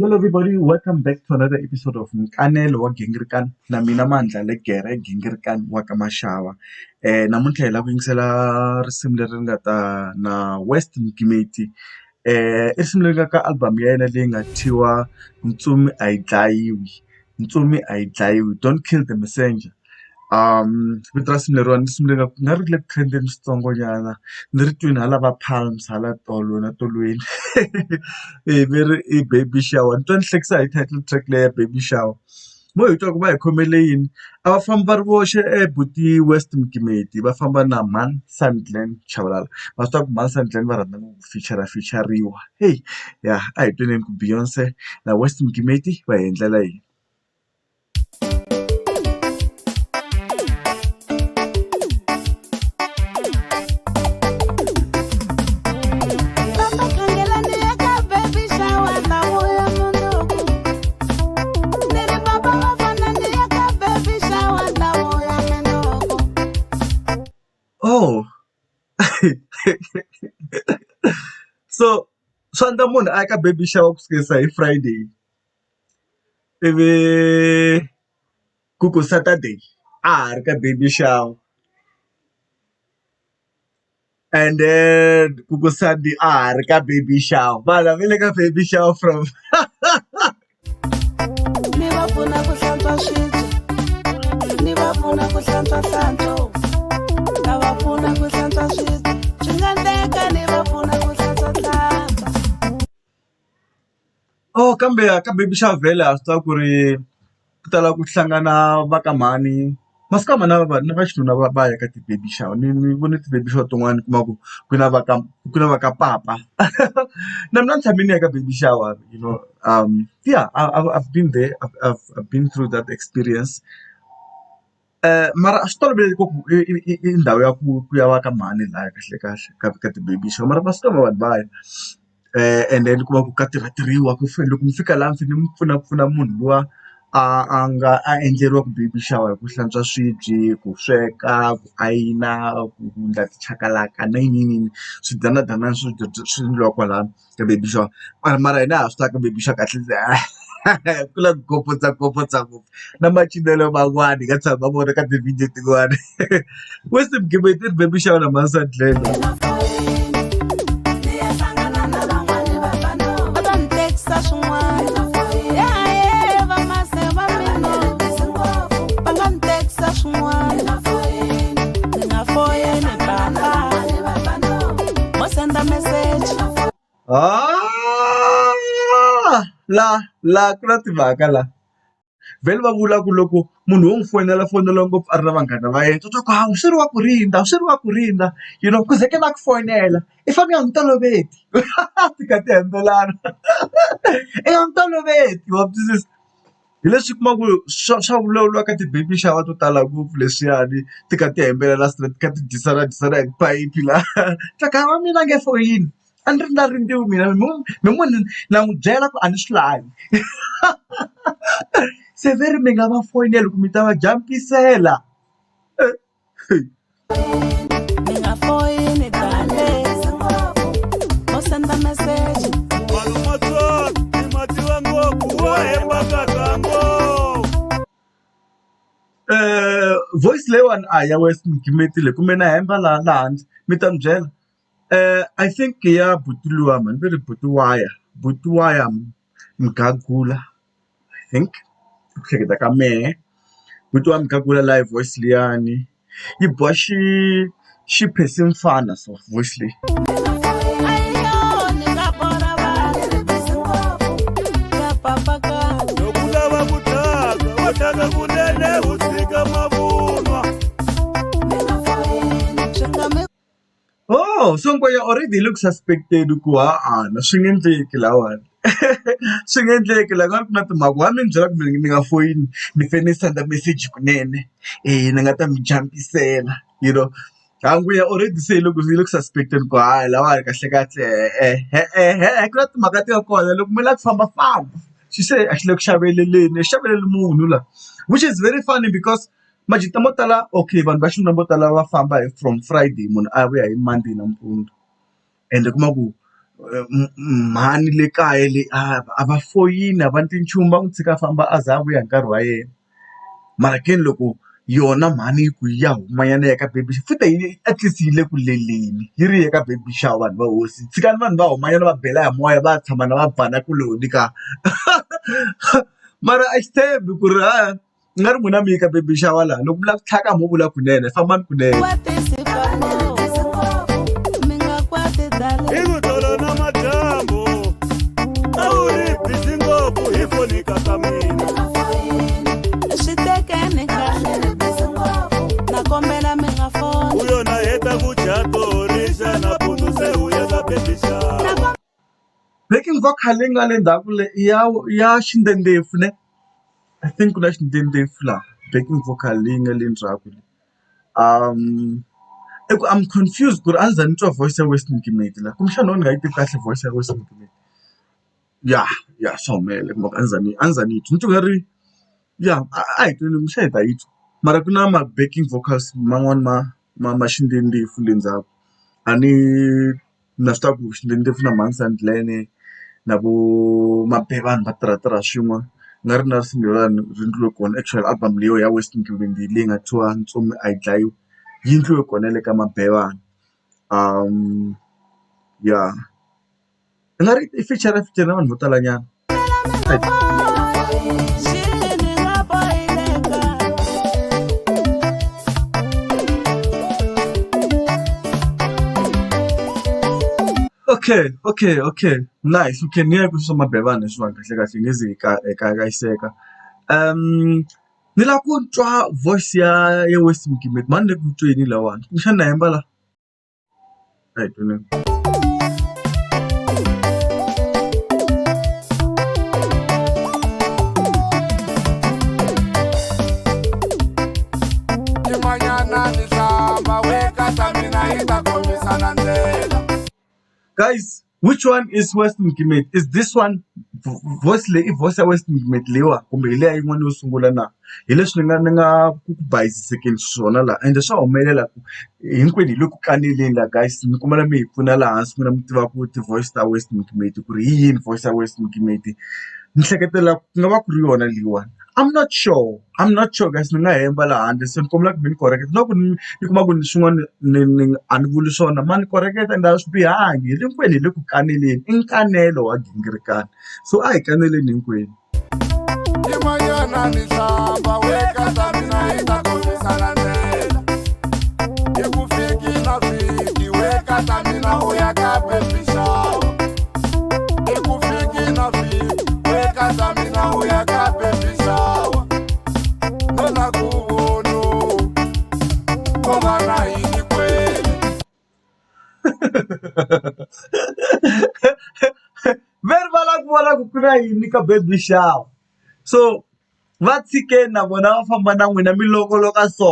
Hello everybody, welcome back to another episode of Nkanelo wa Gingirikan. Na mina Mandla Legere Gingirikan wa Kamashawa. Namuntlha hi lava ku yingisela risimu leri nga ta na West Mkimeti. I risimu leri nga ka album ya yena leyi nga thyiwa Ntsumi a yi dlayiwi. Ntsumi a yi dlayiwi. Don't kill the messenger. Vito ra risimu leriwani risimu leri nga ri le ku trendeni switsongonyana ni ri twini hala va Palms hala tolo na tolweni. Mi ri i baby shower ni twa ni hlekisa hi title track leya baby shower mo hi twa ku va hi khomele yini a va famba va ri voxe buti West Mkimeti va famba na Man Sandland Chabalala va swi tiva ku Man Sandland va rhandza ku feature-riwa hey ya a hi tweneni ku Beyonce na West Mkimeti va hi endlela yini. Oh, so swandla munhu a ya ka baby shower ku sukisa hi Friday ivi ku Saturday a ha ri ka baby shower and then ku Sunday a ha ri ka baby shower vanhu va le ka baby shower from ni va pfuna ku hlantswa swibye ni va pfuna ku hlantswa hlantswo ta va pfuna ku hlantswa swibye swi nga endleka ni va pfuna ku hlantswa hlantswa. oh kambe ka baby shower vhele a swi tiva ku ri ku tala ku hlangana va ka mhani masikama na va xinuna va ya ka ti-baby shower ni vone ti-baby shower tin'wani kuma ku ku na va ka papa na mina ni tshame ni ya ka baby shower yeah I've been there I've been through that experience mara a swi tolovele ku i ndhawu ya ku ya va ka mhani laya kahle kahle ka ti-baby shower mara masikama vanhu va ya and then kuma ku ka tirhatirhiwa ku loko mi fika laha mi fanele mi pfuna munhu luwa a endleriwa ku baby shower hi ku hlantswa swibye ku sweka ku ayina ku endla tichakalaka na yini swidanadanani swi endliwa kwalano ka baby shower mara hina ha swi tiva ka baby shower kahle ku la ku gopotsa ngopfu na macinelo man'wani hi nga tshama va vona ka ti-video tin'wani West Mkimeti ri baby shower na Mansandlela. La ku na timhaka la vhele va vula ku loko munhu wo n'wi fonela ngopfu a ri na vanghana va yena twa ku hawu swi ri wa ku rindza ku ze ke na ku fonela i fane a n'wi toloveti ti kha ti hembelana i nga n'wi toloveti wa twisisa hi leswi kumaku swa vulavuriwa ka ti-baby shower to tala ngopfu leswiyani ti kha ti hembelana straight ti kha ti disana hi phayiphi laha ka wa mina nge foyini a ni ri na rindziwi mina mi n'wi na n'wi byela ku a ni swi lavi se ve ri mi nga va foyineli ku mi ta va jampisela ni nga foyini dale mo senda message voice leyiwani a ya West Mkimeti le kumbe na hemba laha handle mi ta mi byela I think ya buti luwa mani ve ri buti waya Mgagula I think ku hleketa ka mehe buti wa Mgagula live voice liyani yi boha xiphesi mfana so voice leyi oh so ngwenya already hi le ku suspected ku na swi nge endleki lawani swi nge endleki la nga ri na timhaka wa mi ni byela ku ni nga foyini ni fane ni senda message kunene ni nga ta mi jampisela ngwenya already se hi le ku suspected ku hayi lawani kahle ku na timhaka ti nga kona loko mi lava ku fambafamba se a xi le ku xaveleleni xaveleli munhu la which is very funny because majita mo tala okay vanhu va xinuna vo tala va famba from Friday munhu a vuya hi Monday nampundzu ende kuma ku mhani le kaya le a va foyini a va ndli nchumu va n'wi tshika a famba a za a vuya hi nkarhi wa yena mara ke loko yona mhani yi ku ya humanyana ya ka baby futa yi at least yi le ku leleni yi ri eka baby shower vanhu va hosi tshikani vanhu va humanyana va bela hi moya va tshama na va bana kuloni ka mara a xi tshembi ku ri u nga ri n'wina mi yi ka baby shower laha loko mi lava ku tlhaka mo vula kunene fambani kunene kwatisi fano mi nga kwati dale hi ku tolo na madyambu a wu ri bisi ngopfu hi fonika ka mina swi tekeni kahle na kombela mi nga foni u yona heta ku jatorisa na pundu se u ya ka baby shower backing vocal leyi nga le ndzhaku le ya xindendefo ne I think ku na xindendefo laha backing vocal leyi nga le ndzhaku le I'm confused ku ri a ndzi za ni twa voice ya West Mkimeti laha kumbexana ni nga yi tivi kahle voice ya West Mkimeti ya swa humelela kumbe a ndzi za ni yi twi ni twa nga ri a hi tweni xa hi ta yi twa mara ku na ma-backing vocals man'wani ma xindendefo le ndzhaku a ni na swi tiva ku xindendefo na Mhani Sandlene na vo Mabebani va tirha swin'we nga ri na risimu leriwani ri ndliwe kona actual album leyo ya West Mkimeti leyi nga thyiwa Ntsumi a yi dlayiwi yi ndliwe kona le ka Mabebani i nga ri i feature na vanhu vo talanyana xini nga bohileka okay nice okay ni ya ku swa Mabebani leswiwani kahle kahle hi nge zi hi seka ni lava ku twa voice ya West Mkimeti mani le ku tweni lawani kumbexana na hemba la a hi tweni timanyana ni hlamba wekata mina hi ta khomisana ndlela guys which one is West Mkimeti is this one voice leyi i voice ya West Mkimeti leyiwa kumbe hi leya yin'wana yo sungula na hi leswi ni nga ku bayisisekeni swona laha ende swa humelela ku hinkwenu hi le ku kaneleni laha guys ni kombela mi hi pfuna laha hansi n'wina mi tiva ku ti-voice ta West Mkimeti ku ri hi yini voice ya West Mkimeti ni hleketela ku nga va ku ri yona leyiwani I'm not sure guys ni nga hemba laha handle se ni kombela ku mi ni correct na ku ni kuma ku ni swin'wana a ni vuli swona ma ni correct ende a swi bihangi hi hinkwenu hi le ku kaneleni i nkanelo wa gingirikani so a hi kaneleni hinkwenu timanyana ni hlamba wekata mina hi ta khomisana ndlela hi ku fiki na fiki wekata mina u ya ka baby shower hi ku fiki na fiki wekata mina u ya ka baby shower nona ku vonu ko va na yini kweli veri va lava ku vona ku ku na yini ka baby shower so va tshikeni na vona va famba na n'wina mi longoloka so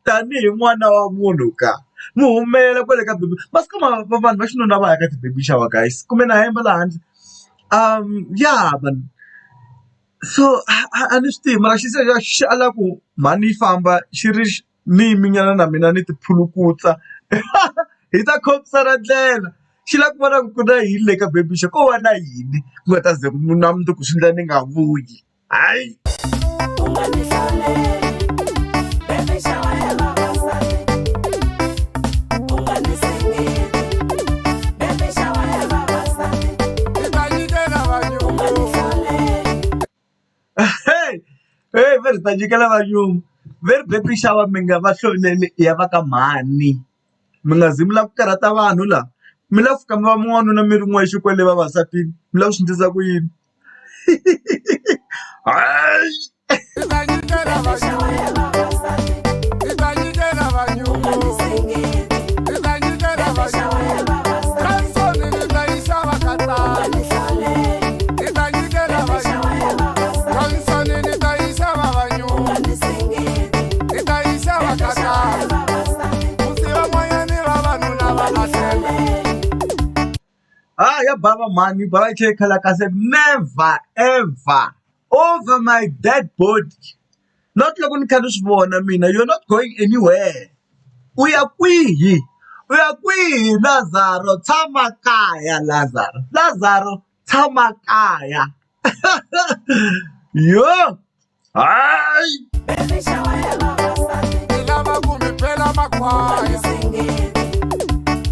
tanihi n'wana wa munhu ka mi humelela kwale ka baby masiku ma vanhu va xinuna va ya ka ti-baby shower guys kumbe na hemba laha handle vanhu so a ni swi tivi mara xi ala ku mhani yi famba xi ri ni yiminyana na mina ni tiphulukutsa hi ta khomisana ndlela xi lava ku vona ku na yini le ka baby shower ko va na yini ku nga ta ze na mundzuku swi endla ni nga vuyi hayi u nga ni hlaleli baby shower ya vavasati u nga ni sengeli baby shower ya vavasati hi ta nyikela u nga ni vanyungu hlaleli veri ta nyikela vanyumu veri baby shower mi nga va hloleli ya va ka mhani mi nga zi mi lava ku karhata vanhu laha mi lava ku fika mi va n'wanuna mi ri n'wexe kwale vavasatini mi lava ku swi endlisa ku yini hayi hi ta nyikela baby shower ya vavasati hi ta nyikela u nga vanyungu ni sengeli hi ta nyikela baby shower ya vanyungu vavasati kansoni ni ta yi xava u nga katani ni hlaleli hi ta nyikela baby shower ya vanyungu vavasati kansoni ni ta yi xava u vanyungu nga ni sengeli hi ta yi xava baby shower ya katani vavasati musi van'wanyani vavanuna va lahleka ya baba mhani baba yi tlhe yi khala kasi never ever over my dead body not loko ni kha ni swi vona mina you're not going anywhere u ya kwihi Uya kwihi Lazaro? Tshama kaya Lazaro. Lazaro, tshama kaya. Yo! Hayi! baby shower ya vavasati ni lava ku mi bela makhwaya singeni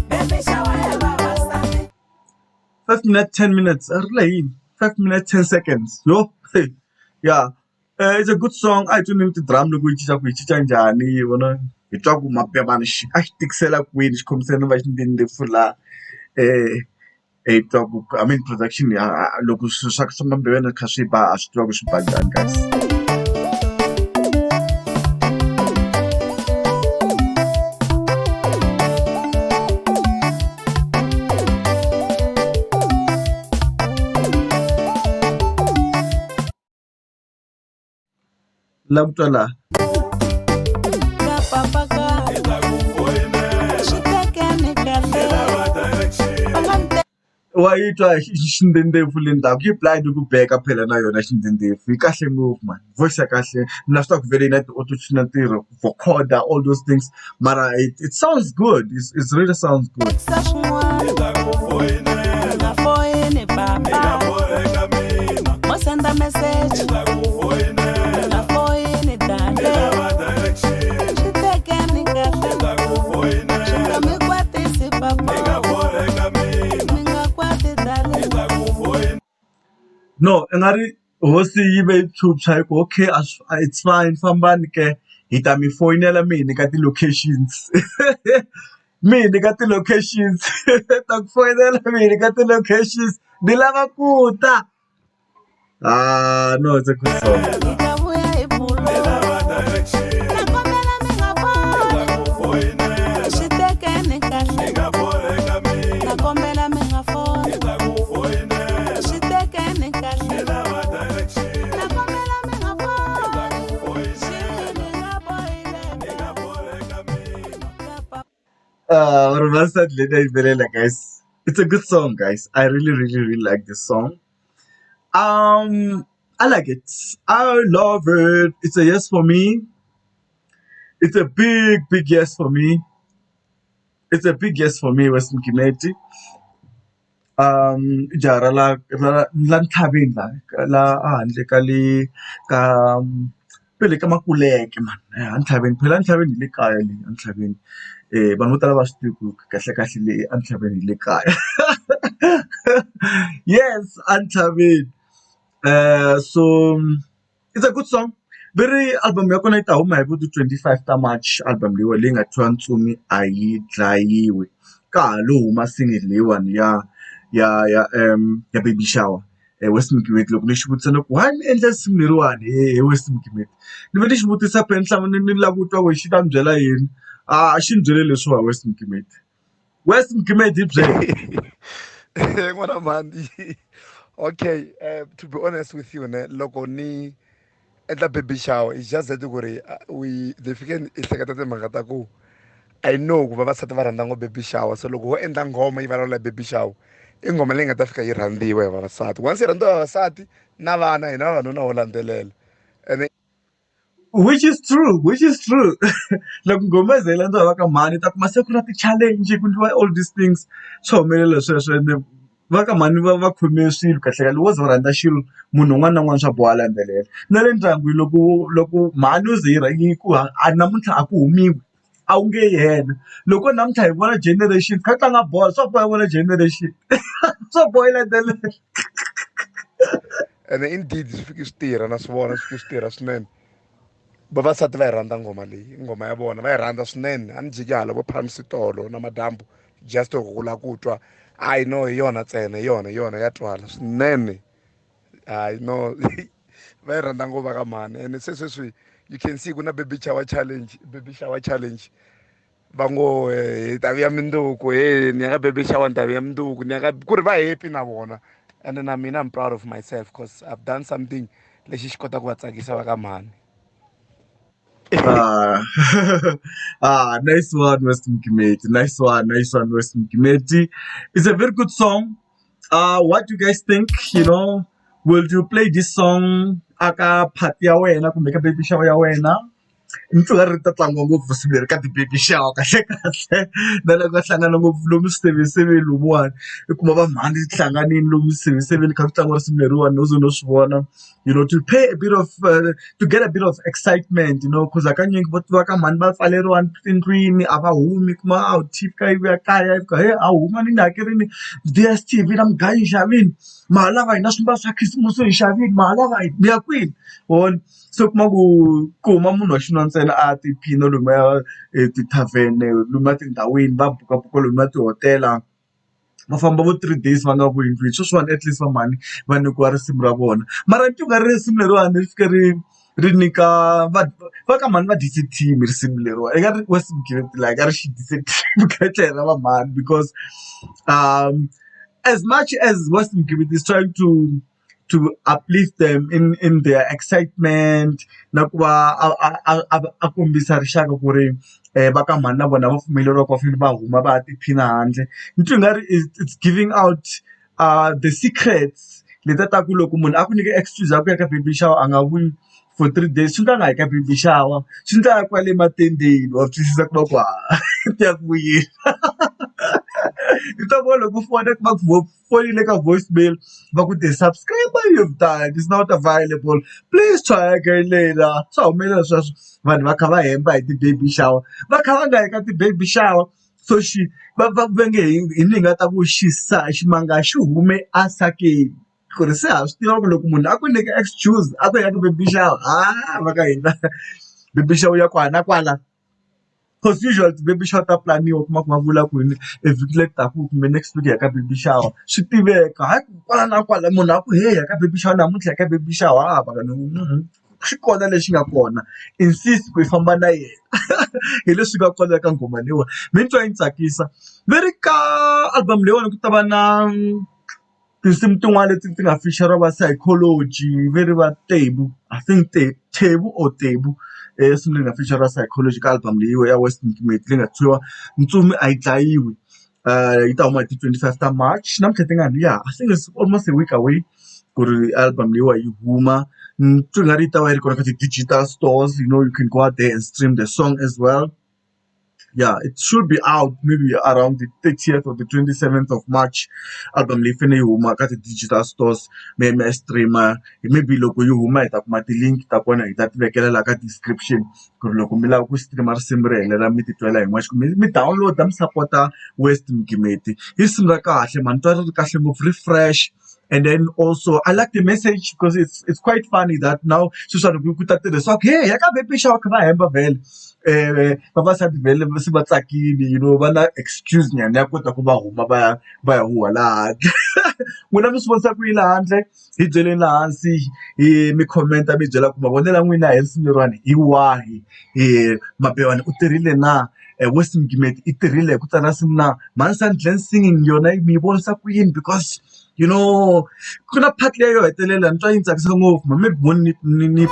baby shower ya vavasati 5 minutes, 10 minutes. Yini? 5 minutes, 10 seconds. Yo! Hey. Yeah. It's a good song. I don't know drum loko yi cinca njhani yi vona hi twa ku mapemani a xi tikisela kwini xi khomisana va xi ndendlefu laha hi twa ku I mean production loko swilo swa mapemani kha swi ba a swi tiva ku swi ba njhani guys. La ku twa laha ka papa ka swi tekeni kahle va nga ni wa yi twa xindendlefu le ndzhaku yi blind ku beka phela na yona xindendlefu yi kahle ngopfu man voice ya kahle mina swi tiva ku vele yi na ti-auto-tune na ntirho vocoder all those things mara it sounds good it really sounds good. tekisa swin'wana nga foyini papa mo senda meseji nga foyini dale swi tekeni kahle swi nga mi kwatisi papa mi nga kwati dale No, i nga ri hosi yi ve tlhupha hi ku okay it's fine fambani ke hi ta mi foyinela mini ka ti-locations mini ka ti-locations ta ku foyinela mini ka ti-locations ni lava ku ta no it's a good song. hi ta vuya hi bulo na kombela mi nga foni swi tekeni kahle na kombela mi nga foni swi tekeni kahle na kombela mi nga foni swi mi nga bohileke ka papa Rivasat Leda Ibelela, guys. It's a good song, guys. I really like this song. I like it. I love it. It's a yes for me. It's a big yes for me. It's a big yes for me, Western Kimeti. Jara la nthabeni la handle ka le ka pele ka Makuleke man ntlhaveni phela ntlhaveni hi le kaya le ntlhaveni vanhu vo tala va swi tivi ku kahle le ntlhaveni hi le kaya yes ntlhaveni so it's a good song very album ya kona yi ta huma hi vo ti 25 ta March album leyi nga thyiwa Ntsumi a yi dlayiwi ka ha lo huma single leyiwani ya baby shower West Mkimeti loko ni xi vutisa ni ku why mi endla risimu leriwani he West Mkimeti ni ve ni xi vutisa phela nhlamulo ni lava ku twa ku xi ta mi byela yini xi ni byele leswiwa West Mkimeti hi byele n'wana mani okay to be honest with you ne loko ni endla baby shower it's just that ku ri ni fike ni hleketa timhaka ta ku I know ku vavasati va rhandza ngopfu baby shower so loko wo endla nghoma yi vulavula baby shower i nghoma leyi nga ta fika yi rhandziwa hi vavasati once yi rhandziwa hi vavasati na vana hina vavanuna wo landzelela and which is true loko nghoma yi ze yi landziwa hi va ka mhani ta kuma se ku na ti-challenge ku endliwa all these things swi humelela sweswo ende va ka mhani va khome swilo kahlekahle wo ze va rhandza xilo munhu un'wana na un'wana swa boha landzelela na le ndyangwini loko mhani yo ze yi ku namuntlha a ku humiwi a wu nge yena loko namuntlha hi vona generation kha tlanga bola swa boha hi vona generation swa boha yi landzelela and indeed swi fike swi tirha na swi vona swi fike swi tirha swinene vavasati va yi rhandza ngoma leyi i ngoma ya vona va yi rhandza swinene a ni jiki hala vo Phramsitolo na Madambu just ku la ku twa I know hi yona ntsena hi yona ya twala swinene I know va yi rhandza ngopfu ka mani and se sweswi you can see ku na baby shower challenge va ngo hi ta vuya mindzuku ni ya ka baby shower ni ta vuya mindzuku ni ya ka ku ri va happy na vona and na mina I'm proud of myself because I've done something lexi xi kota ku va tsakisa va ka mani Nice one, West Mkimeti. Nice one, West Mkimeti. It's a very good song. What do you guys think? You know, will you play this song aka party ya wena kumbe ka baby shower ya wena? Ntse nga ri ta tlanga ngopfu siku leri ka ti-baby shower kahlekahle na loko va hlangana ngopfu lomu swiseveseveni lomuwani i kuma va mhani hlanganini lomu swiseveseveni kha ku tlangiwa risimu leriwani no ze no swi vona to pay a bit of to get a bit of excitement cause hakanyingi va ka mhani va pfaleriwa tindlwini a va humi kuma a tip ka yivuya kaya yi fika he a huma ni ni hakerini DSTV na mugayo yi xavini mara lava hina swimbalo swa khisimusi hi xavini mara lava hi mi ya kwini vona se u kuma ku huma munhu wa xinuna ntsena a tiphina lomuya tithavhene lomuya tindhawini va bukabuka lomuya tihotela va famba vo 3 days va nga vuyi ndlwini sweswiwani at least va mhani va nyikiwa risimu ra vona mara nti u nga ri risimu leriwani ri fike ri nyika va ka mhani va dise team risimu leriwani i nga ri West Mgiveti like a ri xi dise team ka tlhelo ra va mhani because as much as West Mgiveti is trying to uplift them in their excitement na ku va a kombisa rixaka ku ri va ka mhani na vona va pfumeleriwa ku va fanele va huma va ya tiphina handle ni twi nga ri it's giving out the secrets leti ta ku loko munhu a ku nyika excuse ya ku ya ka baby shower a nga vuyi for 3 days swi nga nga yi ka baby shower swi ndla ya kwale matendeni wa twisisa ku va ku ti ya ku vuyeni you ta vona loko fona va ku fonile ka voicemail va ku the subscriber you've died is not available please try again later swa humelela sweswo vanhu va kha va hemba hi ti-baby shower va kha va nga yi ka ti-baby shower so va nge hi ni nga ta ku ximanga xi hume asakeni ku ri se ha swi tiva ku loko munhu a ku nyika excuse a ku ya ka baby shower va ka hina baby shower ya ku hana kwala because usually baby shower ta planiwa kuma ku ma vula ku yini evhiki leri taka kumbe next week ya ka baby shower swi tiveka hayi kwala na kwala munhu a ku he ya ka baby shower namuntlha ya ka baby shower va ka swi kona lexi nga kona insist ku hi famba na yena hi leswi nga kona ka nghoma leyiwa mi twa yi tsakisa ve ri ka album leyiwani ku ta va na tinsimu tin'wana leti ti nga feature va Psychology ve ri va Tebu I think Tebu or Tebu risimu leri nga feature Psychology ka album leyiwa ya West Mgimeti leyi nga thyiwa ntsumi a yi dlayiwi yi ta huma hi ti 25 ta March namuntlha ti nga I think it's almost a week away ku ri album leyiwa yi huma twi nga ri yi ta va yi ri kona ka ti-digital stores you can go out there and stream the song as well. Yeah, it should be out maybe around the 30th or the 27th of March. Album leyi fane yi huma ka ti-digital stores me streamer maybe loko yi huma hi ta kuma ti-link ta kona hi ta ti vekelela ka description ku ri loko mi lava ku streama risimu ri helela mi titwela hin'waxo mi download mi support-a West Mgimeti hi risimu ra kahle mani twa ri kahle ngopfu ri fresh. And then also I like the message because it's quite funny that now sweswiwani ku ta tirhisiwa ku hey ya ka baby shower kha va hemba vhele vavasati vhele se va tsakile va na excuse nyana ya kota ku va huma va ya huwa laha handle n'wina mi swi vonisa ku yini laha handle hi byeleni laha hansi hi mi comment mi byela ku mavonelo ya n'wina hi risimu leriwani hi wahi mabewani u tirhile na West Mgimeti i tirhile hi ku tsala risimu na Mansand Glen Singing yona mi yi vonisa ku yini because ku na part leyo hetelela ni twa yi tsakisa ngopfu ma mi voni ni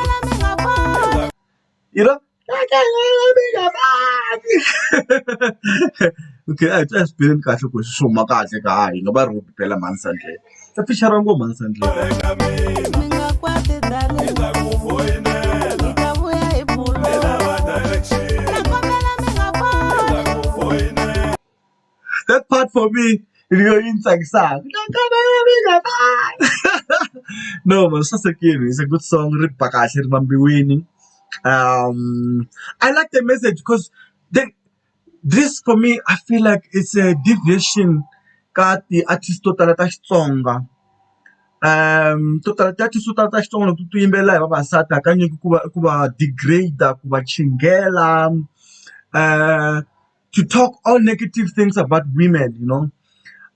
okay a hi twa swibileni kahle ku swi huma kahle ka hi nga va rhubi phela Mansand Glen ta feature ngopfu Mansand Glen mi nga kwati darling hi ta vuya hi bulo nakombela mi nga kwati that part for me yi tsakisaka no man sasekile it's a good song ri ba kahle ri vambiwini I like the message because this for me I feel like it's a deviation ka ti-artist to tala ta Xitsonga to tala ti-artist to tala ta Xitsonga loko ti yimbelela hi vavasati hakanyingi ku va degrade ku va chingela to talk all negative things about women.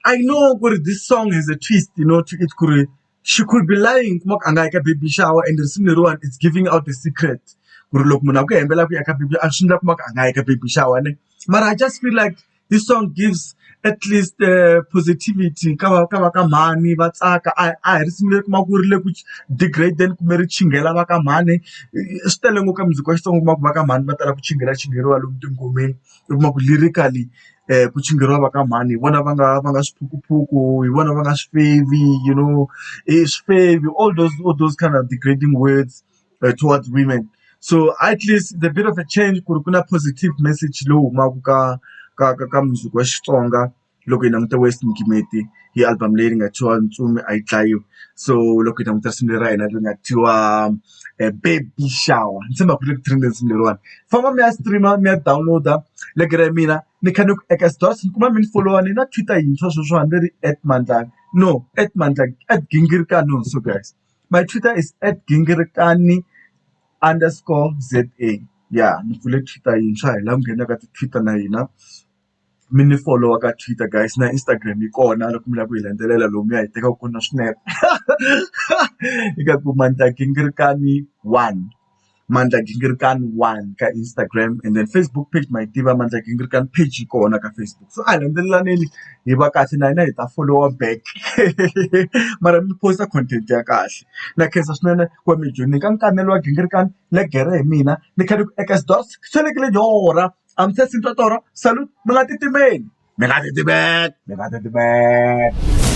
I know this song has a twist, to it could she could be lying ka baby shower and risimu leriwani it's giving out the secret. Ku ri loko munhu a ku hembela ku ya ka baby a swi endla ku ka baby shower ne. But I just feel like this song gives at least positivity ka mhani va tsaka a hi risimu leri kuma ku ri le ku degradeni kumbe ri chingela va ka mhani swi tele ngopfu ka muziki wa Xitsonga kuma ku va ka mhani va tala ku chingeriwa lomu tingomeni u kuma ku lyrically ku chingeriwa va ka mhani hi vona va nga swiphukuphuku hi vona va nga swifevi swifevi all those kind of degrading words towards women So at least the bit of a change ku ri ku na positive message lowu humaka ka music wa Xitsonga loko hi languta West Nkimeti hi album leyi nga thyiwa Ntsumi a yi dlayiwi. So loko hi languta risimu leri ra hina ri nga thyiwa Baby Shower ni tshemba ku ri ku trend risimu leriwani. Famba mi ya streama mi ya download-a legere ya mina ni kha ni ku eka Stores ni kuma mi ni follow ni na Twitter yintshwa sweswiwani leri @mandla no @mandla @gingirikani no so guys. My Twitter is @gingirikani_ZA. Yeah, ni pfule Twitter yintshwa hi laha ku nghenaka ti-Twitter na hina. Mi ni follow ka Twitter guys na Instagram yi kona loko mi lava ku hi landzelela lomuya hi tekaku kona swinepe. Eka ku Mandla Gingirikani 1. Mandla Gingirikani 1 ka Instagram and then Facebook page ma yi tiva Mandla Gingirikani page yi kona ka Facebook. So a hi landzelelaneni hi va kahle na hina hi ta follow back. Mara mi posta content ya kahle. Na khensa swinene ku va mi joinile ka Nkanelo wa Gingirikani legere hi mina ni kha ni ku eka Stores swelekile Johora. I'm Sesi Ntotora. Salute. Mi nga titimeli. Mi nga titimeli. Mi nga titimeli.